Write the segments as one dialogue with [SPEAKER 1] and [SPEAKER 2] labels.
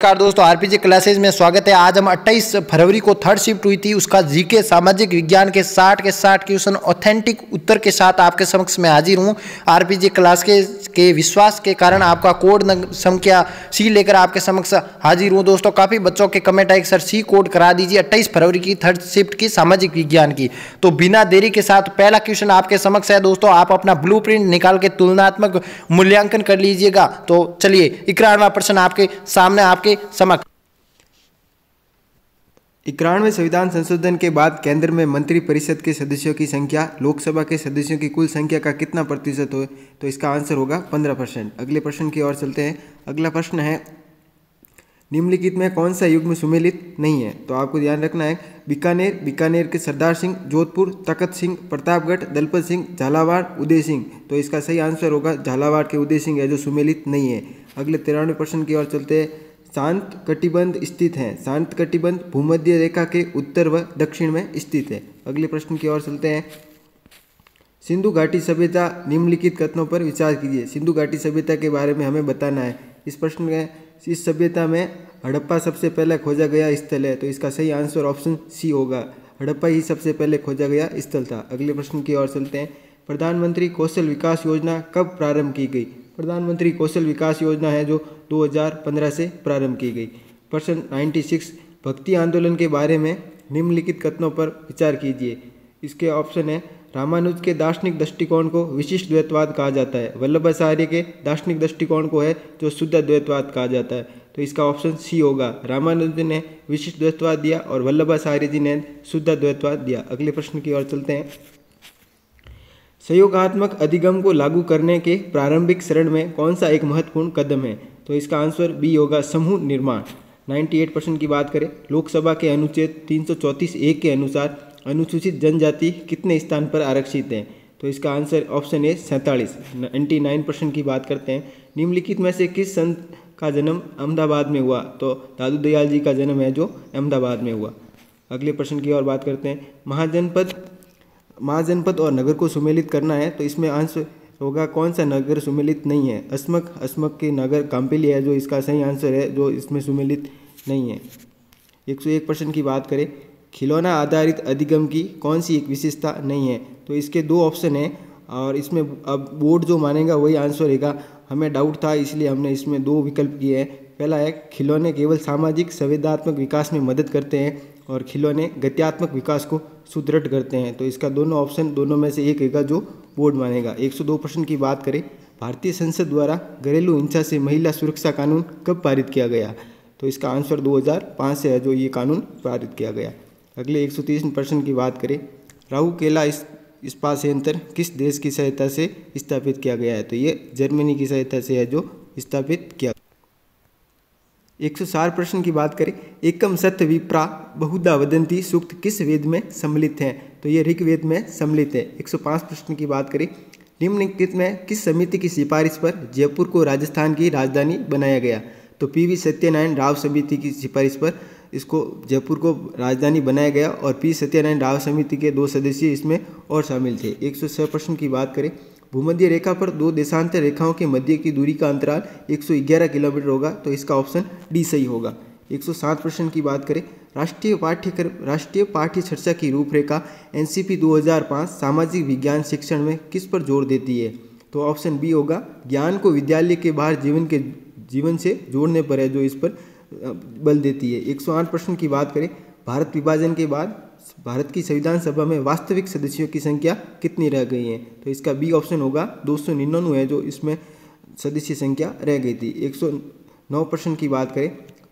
[SPEAKER 1] नमस्कार दोस्तों, आरपीजे क्लासेज में स्वागत है। आज हम 28 फरवरी को थर्ड शिफ्ट हुई थी, उसका जीके सामाजिक विज्ञान के 60 के 60 क्वेश्चन ऑथेंटिक उत्तर के साथ आपके समक्ष में हाजिर हूं। आरपीजे क्लास के विश्वास के कारण आपका कोड संख्या सी लेकर आपके समक्ष हाजिर हूं। दोस्तों, काफ़ी बच्चों के कमेंट आए सर सी कोड करा दीजिए 28 फरवरी की थर्ड शिफ्ट की सामाजिक विज्ञान की। तो बिना देरी के साथ पहला क्वेश्चन आपके समक्ष है। दोस्तों, आप अपना ब्लू निकाल के तुलनात्मक मूल्यांकन कर लीजिएगा। तो चलिए, 91वां प्रश्न आपके सामने आपके समक्ष।
[SPEAKER 2] 91वें संविधान संशोधन के बाद केंद्र में मंत्री परिषद के सदस्यों की संख्या लोकसभा के सदस्यों की कुल संख्या का कितना प्रतिशत हो? तो इसका आंसर होगा 15%। अगले प्रश्न की ओर चलते हैं। अगला प्रश्न है, निम्नलिखित में कौन सा युग्म सुमेलित नहीं है? तो आपको ध्यान रखना है, बीकानेर के सरदार सिंह, जोधपुर, तखत सिंह, प्रतापगढ़, दलपत सिंह, झालावाड़, उदय सिंह। तो इसका सही आंसर होगा झालावाड़ के उदय सिंह है जो सुमेलित नहीं है। अगले 93वें प्रश्न की ओर चलते हैं। शांत कटिबंध स्थित हैं। शांत कटिबंध भूमध्य रेखा के उत्तर व दक्षिण में स्थित है। अगले प्रश्न की ओर चलते हैं। सिंधु घाटी सभ्यता निम्नलिखित कथनों पर विचार कीजिए। सिंधु घाटी सभ्यता के बारे में हमें बताना है। इस प्रश्न में इस सभ्यता में हड़प्पा सबसे पहले खोजा गया स्थल है। तो इसका सही आंसर ऑप्शन सी होगा, हड़प्पा ही सबसे पहले खोजा गया स्थल था। अगले प्रश्न की ओर चलते हैं। प्रधानमंत्री कौशल विकास योजना कब प्रारंभ की गई? प्रधानमंत्री कौशल विकास योजना है जो 2015 से प्रारंभ की गई। प्रश्न 96, भक्ति आंदोलन के बारे में निम्नलिखित कथनों पर विचार कीजिए। इसके ऑप्शन है, रामानुज के दार्शनिक दृष्टिकोण को विशिष्ट द्वैतवाद कहा जाता है। वल्लभाचार्य के दार्शनिक दृष्टिकोण को है जो शुद्ध द्वैतवाद कहा जाता है। तो इसका ऑप्शन सी होगा, रामानुज ने विशिष्ट द्वैतवाद दिया और वल्लभाचार्य जी ने शुद्ध द्वैतवाद दिया। अगले प्रश्न की ओर चलते हैं। सहयोगात्मक अधिगम को लागू करने के प्रारंभिक चरण में कौन सा एक महत्वपूर्ण कदम है? तो इसका आंसर बी होगा, समूह निर्माण। 98% की बात करें, लोकसभा के अनुच्छेद 334(1) के अनुसार अनुसूचित जनजाति कितने स्थान पर आरक्षित हैं? तो इसका आंसर ऑप्शन ए 47। 99% की बात करते हैं। निम्नलिखित में से किस संत का जन्म अहमदाबाद में हुआ? तो दादू दयाल जी का जन्म है जो अहमदाबाद में हुआ। अगले प्रश्न की ओर बात करते हैं। महाजनपद और नगर को सुमेलित करना है, तो इसमें आंसर होगा कौन सा नगर सुमेलित नहीं है? अस्मक के नगर काम्पिली है जो इसका सही आंसर है, जो इसमें सुमेलित नहीं है। 101% की बात करें, खिलौना आधारित अधिगम की कौन सी एक विशेषता नहीं है? तो इसके दो ऑप्शन है और इसमें अब बोर्ड जो मानेगा वही आंसर रहेगा। हमें डाउट था इसलिए हमने इसमें दो विकल्प किए हैं। पहला है, खिलौने केवल सामाजिक संवेदनात्मक विकास में मदद करते हैं और खिलौने गत्यात्मक विकास को सुदृढ़ करते हैं। तो इसका दोनों ऑप्शन दोनों में से एक रहेगा जो बोर्ड मानेगा। 102% की बात करें, भारतीय संसद द्वारा घरेलू हिंसा से महिला सुरक्षा कानून कब पारित किया गया? तो इसका आंसर 2005 से है जो ये कानून पारित किया गया। अगले 130% की बात करें, राउरकेला इस्पात संयंत्र किस देश की सहायता से स्थापित किया गया है? तो ये जर्मनी की सहायता से है जो स्थापित किया। 160% की बात करें, एकम सत्य विप्रा बहुधा वदंती सूक्त किस वेद में सम्मिलित है? तो ये ऋग्वेद में सम्मिलित है। 105% की बात करें, निम्नलिखित में किस समिति की सिफारिश पर जयपुर को राजस्थान की राजधानी बनाया गया? तो पी.वी. सत्यनारायण राव समिति की सिफारिश पर इसको जयपुर को राजधानी बनाया गया और पी. सत्यनारायण राव समिति के 2 सदस्य इसमें और शामिल थे। 106% की बात करें, भूमध्य रेखा पर 2 देशांतर रेखाओं के मध्य की दूरी का अंतराल 111 किलोमीटर होगा। तो इसका ऑप्शन डी सही होगा। 107% की बात करें, राष्ट्रीय पाठ्य चर्चा की रूपरेखा एनसीपी 2005 सामाजिक विज्ञान शिक्षण में किस पर जोर देती है? तो ऑप्शन बी होगा, ज्ञान को विद्यालय के बाहर जीवन से जोड़ने पर है जो इस पर बल देती है। 108% की बात करें, भारत विभाजन के बाद भारत की संविधान सभा में वास्तविक सदस्यों की संख्या कितनी रह गई है? तो इसका बी ऑप्शन होगा, 299 है जो इसमें सदस्य संख्या रह गई थी। 109% की बात करें,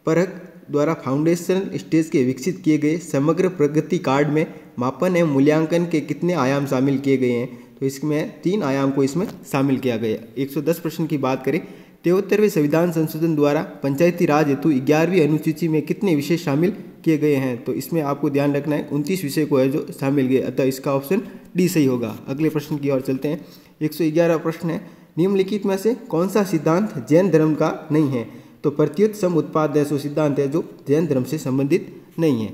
[SPEAKER 2] परख द्वारा फाउंडेशन स्टेज के विकसित किए गए समग्र प्रगति कार्ड में मापन एवं मूल्यांकन के कितने आयाम शामिल किए गए हैं? तो इसमें 3 आयाम को इसमें शामिल किया गया। 110% की बात करें, 73वें संविधान संशोधन द्वारा पंचायती राज हेतु 11वीं अनुसूची में कितने विषय शामिल किए गए हैं? तो इसमें आपको ध्यान रखना है 29 विषय को है जो शामिल गए, अतः इसका ऑप्शन डी सही होगा। अगले प्रश्न की ओर चलते हैं। 111 प्रश्न है, निम्नलिखित में से कौन सा सिद्धांत जैन धर्म का नहीं है? तो प्रत्युत सम उत्पाद ऐसा सिद्धांत है जो जैन धर्म से संबंधित नहीं है।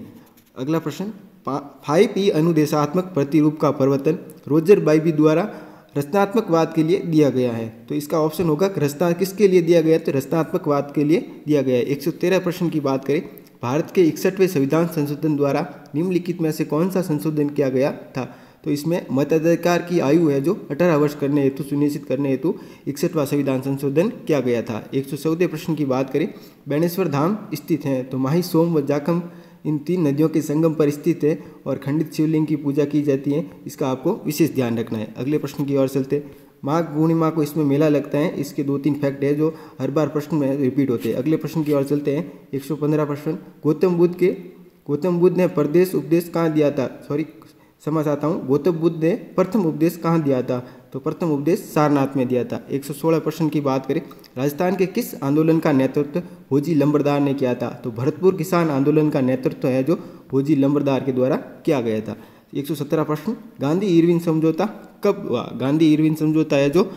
[SPEAKER 2] अगला प्रश्न, 5E अनुदेशात्मक प्रतिरूप का प्रवर्तन रोजर बाइबी द्वारा रचनात्मकवाद के लिए दिया गया है। तो इसका ऑप्शन होगा किसके लिए दिया गया है, तो रचनात्मकवाद के लिए दिया गया है। 113 प्रश्न की बात करें, भारत के 61वें संविधान संशोधन द्वारा निम्नलिखित में से कौन सा संशोधन किया गया था। तो इसमें मताधिकार की आयु है जो 18 वर्ष करने हेतु सुनिश्चित करने हेतु 61वां संविधान संशोधन किया गया था। 114 प्रश्न की बात करें, बेणेश्वर धाम स्थित है, तो माही, सोम व जाखम इन 3 नदियों के संगम पर स्थित है और खंडित शिवलिंग की पूजा की जाती है, इसका आपको विशेष ध्यान रखना है। अगले प्रश्न की ओर चलते हैं, माघ पूर्णिमा को इसमें मेला लगता है, इसके 2-3 फैक्ट है जो हर बार प्रश्न में रिपीट होते हैं। अगले प्रश्न की ओर चलते हैं, 115 प्रश्न, गौतम बुद्ध ने प्रदेश उपदेश कहाँ दिया था, क्षमा चाहता हूँ, गौतम बुद्ध ने प्रथम उपदेश कहाँ दिया था, तो प्रथम उपदेश सारनाथ में दिया था। 116 प्रश्न की बात करें, राजस्थान के किस आंदोलन का नेतृत्व होजी लंबरदार ने किया था, तो भरतपुर किसान आंदोलन का नेतृत्व है जो होजी लंबरदार के द्वारा किया गया था। 117 प्रश्न, गांधी इरविन समझौता कब हुआ, गांधी इरविन समझौता है जो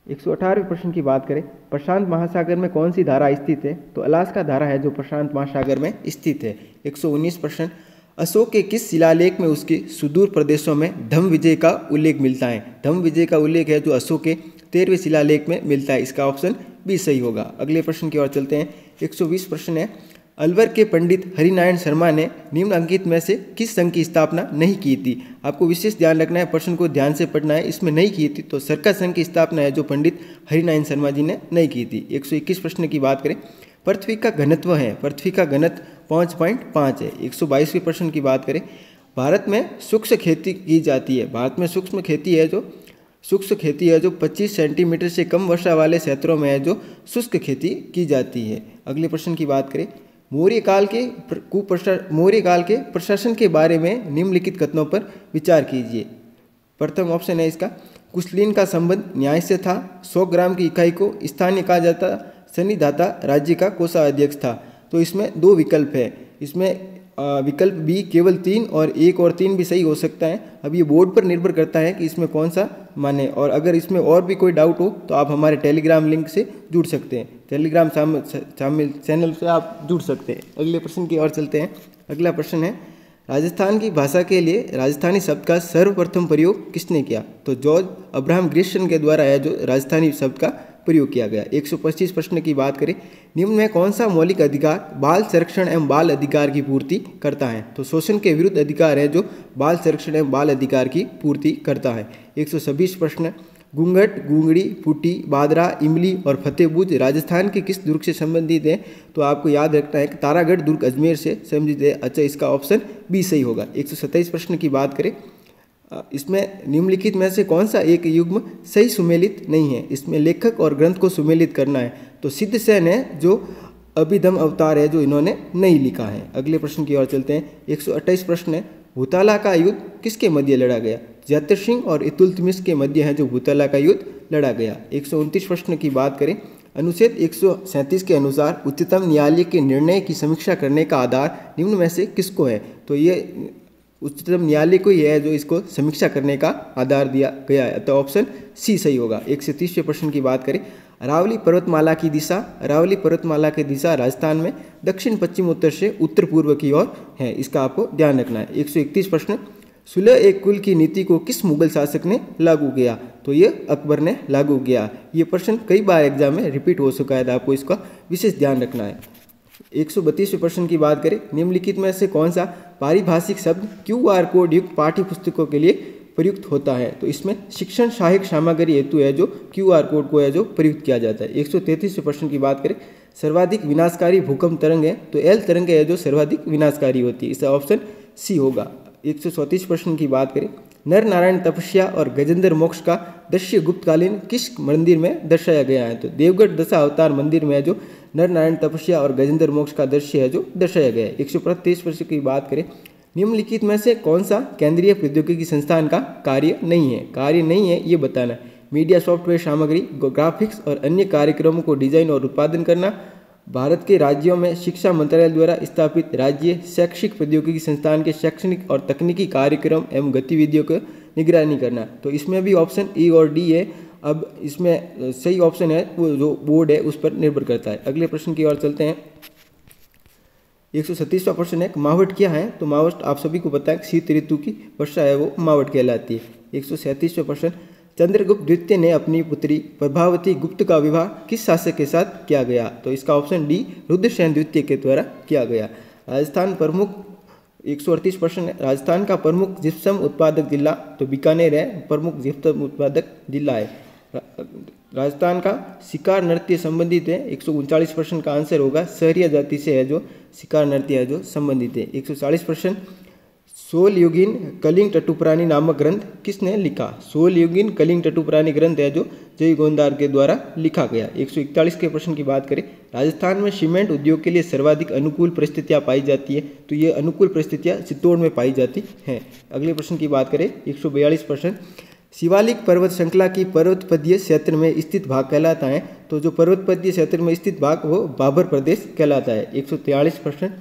[SPEAKER 2] 118वें प्रश्न की बात करें, प्रशांत महासागर में कौन सी धारा स्थित है, तो अलास्का धारा है जो प्रशांत महासागर में स्थित है। 119 प्रश्न, अशोक के किस शिलालेख में उसके सुदूर प्रदेशों में धम्म विजय का उल्लेख मिलता है, धम्म विजय का उल्लेख है जो अशोक के 13वें शिलालेख में मिलता है, इसका ऑप्शन बी सही होगा। अगले प्रश्न की ओर चलते हैं, 120 प्रश्न है, अलवर के पंडित हरिनारायण शर्मा ने निम्नलिखित में से किस संघ की स्थापना नहीं की थी। आपको विशेष ध्यान रखना है, प्रश्न को ध्यान से पढ़ना है, इसमें नहीं की थी तो सरका संघ की स्थापना है जो पंडित हरिनारायण शर्मा जी ने नहीं की थी। 121 प्रश्न की बात करें, पृथ्वी का घनत्व है, पृथ्वी का घनत्व 5.5 है। 122वें प्रश्न की बात करें, भारत में सूक्ष्म खेती की जाती है, भारत में सूक्ष्म खेती है जो 25 सेंटीमीटर से कम वर्षा वाले क्षेत्रों में है जो शुष्क खेती की जाती है। अगले प्रश्न की बात करें, मौर्य काल के प्रशासन के बारे में निम्नलिखित कथनों पर विचार कीजिए। प्रथम ऑप्शन है इसका, कुशलीन का संबंध न्याय से था, 100 ग्राम की इकाई को स्थानीय कहा जाता, सन्निधाता राज्य का कोषाध्यक्ष था। तो इसमें 2 विकल्प है, इसमें विकल्प बी केवल 3 और 1 और 3 भी सही हो सकता है। अब ये बोर्ड पर निर्भर करता है कि इसमें कौन सा माने, और अगर इसमें और भी कोई डाउट हो तो आप हमारे टेलीग्राम लिंक से जुड़ सकते हैं, टेलीग्राम शामिल चैनल से आप जुड़ सकते हैं। अगले प्रश्न की ओर चलते हैं। अगला प्रश्न है, राजस्थान की भाषा के लिए राजस्थानी शब्द का सर्वप्रथम प्रयोग किसने किया, तो जॉर्ज अब्राहम ग्रिश्चियन के द्वारा है जो राजस्थानी शब्द का प्रयोग किया गया। 125 प्रश्न की बात करें, निम्न में कौन सा मौलिक अधिकार बाल संरक्षण एवं बाल अधिकार की पूर्ति करता है, तो शोषण के विरुद्ध अधिकार है जो बाल संरक्षण एवं बाल अधिकार की पूर्ति करता है। 126 प्रश्न, घूंघट, घूंगड़ी, फूटी, बादरा, इमली और फतेहबुर्ज राजस्थान के किस दुर्ग से संबंधित है, तो आपको याद रखना है कि तारागढ़ दुर्ग अजमेर से संबंधित है। अच्छा, इसका ऑप्शन बी सही होगा। 127 प्रश्न की बात करें, इसमें निम्नलिखित में से कौन सा एक युग्म सही सुमेलित नहीं है, इसमें लेखक और ग्रंथ को सुमेलित करना है, तो सिद्ध सेन है जो अभिधम अवतार है जो इन्होंने नहीं लिखा है। अगले प्रश्न की ओर चलते हैं। 128 प्रश्न है, भूताला का युद्ध किसके मध्य लड़ा गया, जयद्रथ सिंह और इतुलतमिश के मध्य है जो भूताला का युद्ध लड़ा गया। 129 प्रश्न की बात करें, अनुच्छेद 137 के अनुसार उच्चतम न्यायालय के निर्णय की समीक्षा करने का आधार निम्न में से किसको है, तो ये उच्चतम न्यायालय को यह है जो इसको समीक्षा करने का आधार दिया गया है, तो ऑप्शन सी सही होगा। 130वें प्रश्न की बात करें, अरावली पर्वतमाला की दिशा राजस्थान में दक्षिण पश्चिम उत्तर से उत्तर पूर्व की ओर है, इसका आपको ध्यान रखना है। 131 प्रश्न, सुलह एक कुल की नीति को किस मुगल शासक ने लागू किया, तो ये अकबर ने लागू किया। ये प्रश्न कई बार एग्जाम में रिपीट हो चुका है, तो आपको इसका विशेष ध्यान रखना है। 132वें प्रश्न की बात करें, निम्नलिखित में से कौन सा पारिभाषिक शब्द QR कोड युक्त पाठ्य पुस्तकों के लिए प्रयुक्त होता है, तो इसमें शिक्षण सहायक सामग्री हेतु है जो QR कोड को है जो प्रयुक्त किया जाता है। 133वें प्रश्न की बात करें, सर्वाधिक विनाशकारी भूकंप तरंग है, तो L तरंग है जो सर्वाधिक विनाशकारी होती है, इसका ऑप्शन सी होगा। 134 प्रश्न की बात करें, नर नारायण तपस्या और गजेंद्र मोक्ष का दृश्य गुप्तकालीन किस मंदिर में दर्शाया गया है, तो देवगढ़ दशा अवतार मंदिर में है जो नर नारायण तपस्या और गजेंद्र मोक्ष का दृश्य है जो दर्शाया गया है। 135 प्रश्न की बात करें, निम्नलिखित में से कौन सा केंद्रीय प्रौद्योगिकी संस्थान का कार्य नहीं है ये बताना है। मीडिया सॉफ्टवेयर सामग्री, ग्राफिक्स और अन्य कार्यक्रमों को डिजाइन और उत्पादन करना, भारत के राज्यों में शिक्षा मंत्रालय द्वारा स्थापित राज्य शैक्षिक प्रौद्योगिकी संस्थान के शैक्षणिक और तकनीकी कार्यक्रम एवं गतिविधियों को निगरानी करना, तो इसमें भी ऑप्शन ई और डी है। अब इसमें सही ऑप्शन है वो जो बोर्ड है उस पर निर्भर करता है। अगले प्रश्न की ओर चलते हैं। 137वां प्रश्न है मावट क्या है? तो मावट आप सभी को पता है शीत ऋतु की वर्षा है वो मावट कहलाती है। 137वां प्रश्न चंद्रगुप्त द्वितीय ने अपनी पुत्री प्रभावती गुप्त का विवाह किस शासक के साथ किया गया? तो इसका ऑप्शन डी रुद्रसेन द्वितीय के द्वारा किया गया। राजस्थान प्रमुख 138 प्रश्न है राजस्थान का प्रमुख जिप्सम उत्पादक जिला? तो बीकानेर है प्रमुख जिप्सम उत्पादक जिला है। राजस्थान का शिकार नृत्य संबंधित है 139 प्रश्न का आंसर होगा सहरिया जाति से है जो शिकार नृत्य है जो संबंधित है। 140 प्रश्न सोल युगीन कलिंग टट्टुपुराणी नामक ग्रंथ किसने लिखा? सोल युगीन कलिंग टट्टुपुराणी ग्रंथ है जो जय गोंदार के द्वारा लिखा गया। 141 के प्रश्न की बात करें राजस्थान में सीमेंट उद्योग के लिए सर्वाधिक अनुकूल परिस्थितियां पाई जाती है? तो ये अनुकूल परिस्थितियां चित्तौड़ में पाई जाती हैं। अगले प्रश्न की बात करें 142 प्रश्न शिवालिक पर्वत श्रृंखला की पर्वतपदीय क्षेत्र में स्थित भाग कहलाता है? तो जो पर्वतपदीय क्षेत्र में स्थित भाग वो बाबर प्रदेश कहलाता है। 143 प्रश्न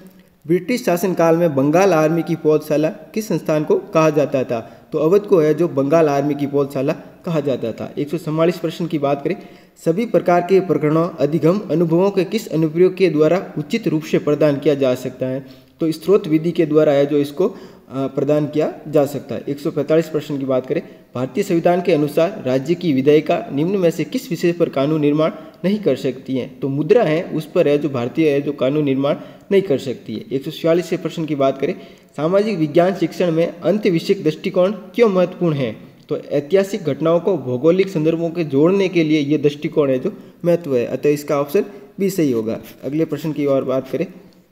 [SPEAKER 2] ब्रिटिश शासनकाल में बंगाल आर्मी की पौधशाला किस संस्थान को कहा जाता था? तो अवध को है जो बंगाल आर्मी की पौधशाला कहा जाता था। 144 प्रश्न की बात करें सभी प्रकार के प्रकरणों अधिगम अनुभवों के किस अनुप्रयोग के द्वारा उचित रूप से प्रदान किया जा सकता है? तो स्रोत विधि के द्वारा है जो इसको प्रदान किया जा सकता है। 145 प्रश्न की बात करें भारतीय संविधान के अनुसार राज्य की विधायिका निम्न में से किस विषय पर कानून निर्माण नहीं कर सकती हैं? तो मुद्रा है उस पर है जो भारतीय है जो कानून निर्माण नहीं कर सकती है। 146 प्रश्न की बात करें सामाजिक विज्ञान शिक्षण में अंत विषयक दृष्टिकोण क्यों महत्वपूर्ण है? तो ऐतिहासिक घटनाओं को भौगोलिक संदर्भों के जोड़ने के लिए ये दृष्टिकोण है जो महत्व है, अतः इसका ऑप्शन भी सही होगा। अगले प्रश्न की ओर बात करें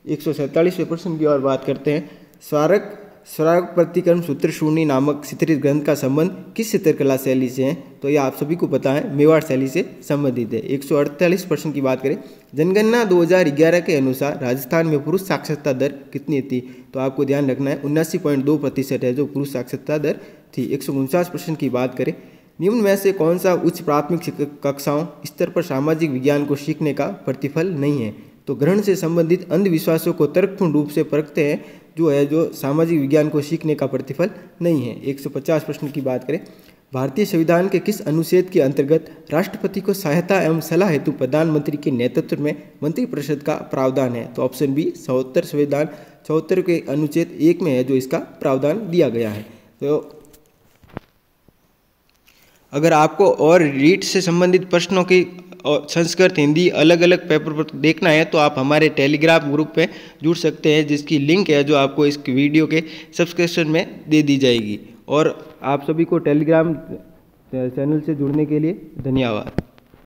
[SPEAKER 2] 147वें प्रश्न की ओर बात करते हैं स्वराग प्रतिक्रम सूत्र शून्य नामक चित्रित ग्रंथ का संबंध किस चित्रकला शैली से है? तो ये आप सभी को पता है मेवाड़ शैली से संबंधित है। 148 प्रश्न की बात करें जनगणना 2011 के अनुसार राजस्थान में पुरुष साक्षरता दर कितनी थी? तो आपको ध्यान रखना है 79.2% है जो पुरुष साक्षरता दर थी। 149 प्रश्न की बात करें निम्न में से कौन सा उच्च प्राथमिक कक्षाओं स्तर पर सामाजिक विज्ञान को सीखने का प्रतिफल नहीं है? तो ग्रहण से संबंधित अंधविश्वासों को तर्कपूर्ण रूप से परखते हैं जो है जो सामाजिक विज्ञान को सीखने का प्रतिफल नहीं है। 150 प्रश्न की बात करें भारतीय संविधान के किस अनुच्छेद के अंतर्गत राष्ट्रपति को सहायता एवं सलाह हेतु प्रधानमंत्री के नेतृत्व में मंत्रिपरिषद का प्रावधान है? तो ऑप्शन बी 74 संविधान 74 के अनुच्छेद 1 में है जो इसका प्रावधान दिया गया है। तो अगर आपको और रीट से संबंधित प्रश्नों की और संस्कृत हिंदी अलग अलग पेपर पर देखना है तो आप हमारे टेलीग्राम ग्रुप में जुड़ सकते हैं जिसकी लिंक है जो आपको इस वीडियो के सब्सक्रिप्शन में दे दी जाएगी। और आप सभी को टेलीग्राम चैनल से जुड़ने के लिए धन्यवाद।